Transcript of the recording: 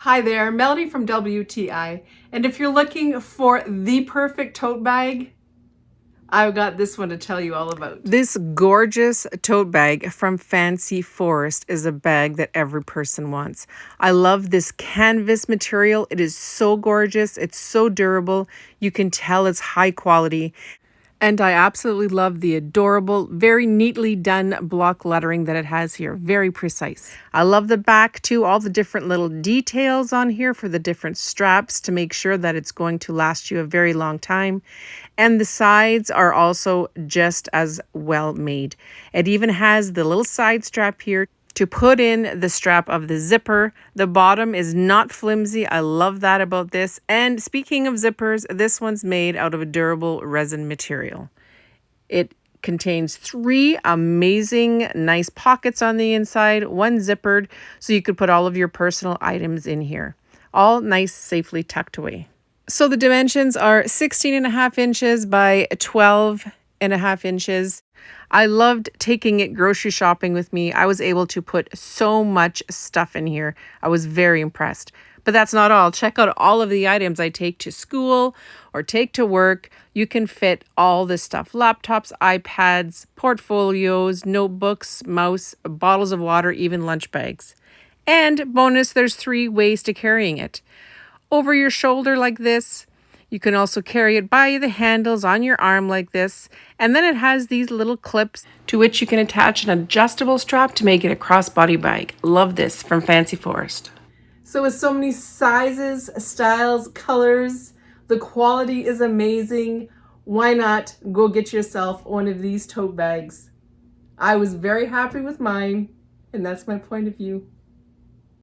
Hi there, Melody from WTI, and if you're looking for the perfect tote bag, I've got this one to tell you all about. This gorgeous tote bag from Fancy Forest is a bag that every person wants. I love this canvas material. It is so gorgeous. It's so durable. You can tell it's high quality. And I absolutely love the adorable, very neatly done block lettering that it has here. Very precise. I love the back too, all the different little details on here for the different straps to make sure that it's going to last you a very long time. And the sides are also just as well made. It even has the little side strap here to put in the strap of the zipper. The bottom is not flimsy. I love that about this. And speaking of zippers, this one's made out of a durable resin material. It contains 3 amazing, nice pockets on the inside, one zippered, so you could put all of your personal items in here. All nice, safely tucked away. So the dimensions are 16.5 inches by 12.5 inches. I loved taking it grocery shopping with me. I was able to put so much stuff in here. I was very impressed. But that's not all. Check out all of the items I take to school or take to work. You can fit all this stuff. Laptops, iPads, portfolios, notebooks, mouse, bottles of water, even lunch bags. And bonus, there's 3 ways to carrying it. Over your shoulder like this. You can also carry it by the handles on your arm like this. And then it has these little clips to which you can attach an adjustable strap to make it a crossbody bag. Love this from Fancy Forest. So with so many sizes, styles, colors, the quality is amazing. Why not go get yourself one of these tote bags? I was very happy with mine, and that's my point of view.